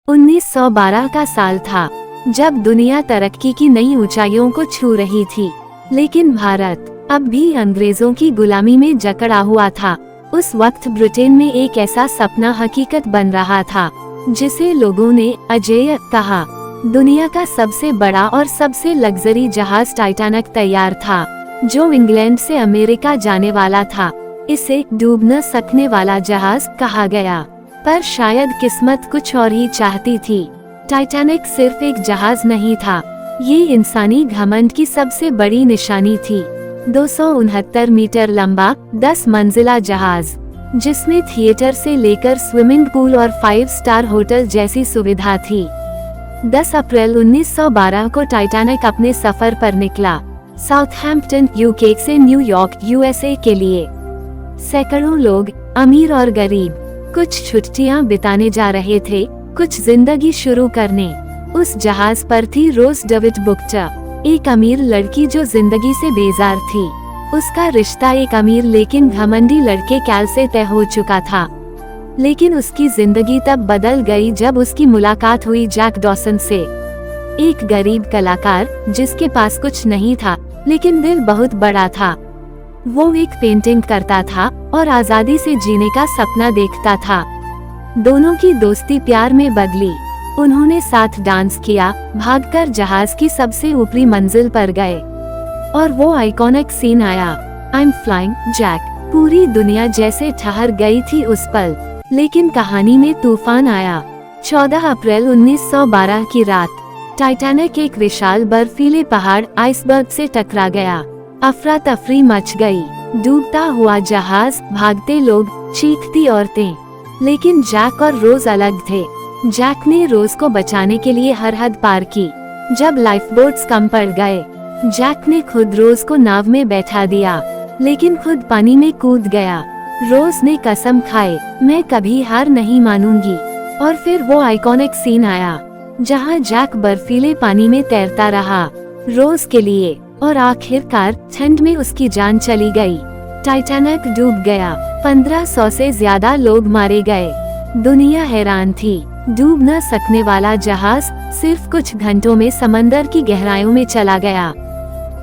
1912 का साल था, जब दुनिया तरक्की की नई ऊंचाइयों को छू रही थी, लेकिन भारत अब भी अंग्रेजों की गुलामी में जकड़ा हुआ था। उस वक्त ब्रिटेन में एक ऐसा सपना हकीकत बन रहा था, जिसे लोगों ने अजेय कहा। दुनिया का सबसे बड़ा और सबसे लग्जरी जहाज टाइटैनिक तैयार था, जो इंग्लैंड से अमेरिका जाने वाला था। इसे डूब न सकने वाला जहाज कहा गया, पर शायद किस्मत कुछ और ही चाहती थी। टाइटैनिक सिर्फ एक जहाज नहीं था, ये इंसानी घमंड की सबसे बड़ी निशानी थी। 269 मीटर लंबा 10 मंजिला जहाज, जिसमें थिएटर से लेकर स्विमिंग पूल और 5 स्टार होटल जैसी सुविधा थी। 10 अप्रैल 1912 को टाइटैनिक अपने सफर पर निकला, साउथहैम्पटन यूके से न्यूयॉर्क यूएसए के लिए। सैकड़ों लोग, अमीर और गरीब, कुछ छुट्टियां बिताने जा रहे थे, कुछ जिंदगी शुरू करने। उस जहाज पर थी रोज डेविड बुक्टर, एक अमीर लड़की जो जिंदगी से बेजार थी। उसका रिश्ता एक अमीर लेकिन घमंडी लड़के कैल से तय हो चुका था। लेकिन उसकी जिंदगी तब बदल गई जब उसकी मुलाकात हुई जैक डॉसन से, एक गरीब कलाकार जिसके पास कुछ नहीं था लेकिन दिल बहुत बड़ा था। वो एक पेंटिंग करता था और आजादी से जीने का सपना देखता था। दोनों की दोस्ती प्यार में बदली। उन्होंने साथ डांस किया, भागकर जहाज की सबसे ऊपरी मंजिल पर गए, और वो आइकॉनिक सीन आया, आई एम फ्लाइंग जैक। पूरी दुनिया जैसे ठहर गई थी उस पल, लेकिन कहानी में तूफान आया। 14 अप्रैल 1912 की रात, टाइटैनिक एक विशाल बर्फीले पहाड़ आइसबर्ग से टकरा गया। अफरा तफरी मच गई। डूबता हुआ जहाज, भागते लोग, चीखती औरतें। लेकिन जैक और रोज अलग थे। जैक ने रोज को बचाने के लिए हर हद पार की। जब लाइफबोट्स कम पड़ गए, जैक ने खुद रोज को नाव में बैठा दिया, लेकिन खुद पानी में कूद गया। रोज ने कसम खाई, मैं कभी हार नहीं मानूंगी। और फिर वो आइकॉनिक सीन आया, जहां जैक बर्फीले पानी में तैरता रहा रोज के लिए, और आखिरकार ठंड में उसकी जान चली गई। टाइटैनिक डूब गया, 1500 से ज्यादा लोग मारे गए। दुनिया हैरान थी। डूब न सकने वाला जहाज सिर्फ कुछ घंटों में समंदर की गहराइयों में चला गया।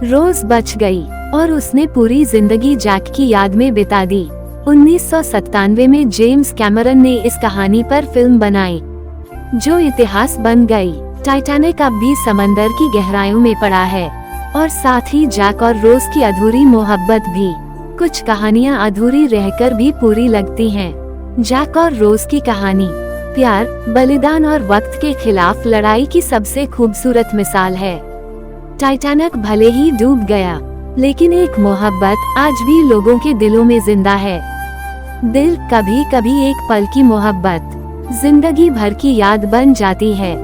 रोज बच गई और उसने पूरी जिंदगी जैक की याद में बिता दी। 1997 में जेम्स कैमरन ने इस कहानी पर फिल्म बनाई, जो इतिहास बन गई। टाइटैनिक अब भी समंदर की गहराइयों में पड़ा है, और साथ ही जैक और रोज की अधूरी मोहब्बत भी। कुछ कहानियां अधूरी रहकर भी पूरी लगती हैं। जैक और रोज की कहानी प्यार, बलिदान और वक्त के खिलाफ लड़ाई की सबसे खूबसूरत मिसाल है। टाइटैनिक भले ही डूब गया, लेकिन एक मोहब्बत आज भी लोगों के दिलों में जिंदा है। दिल कभी कभी एक पल की मोहब्बत जिंदगी भर की याद बन जाती है।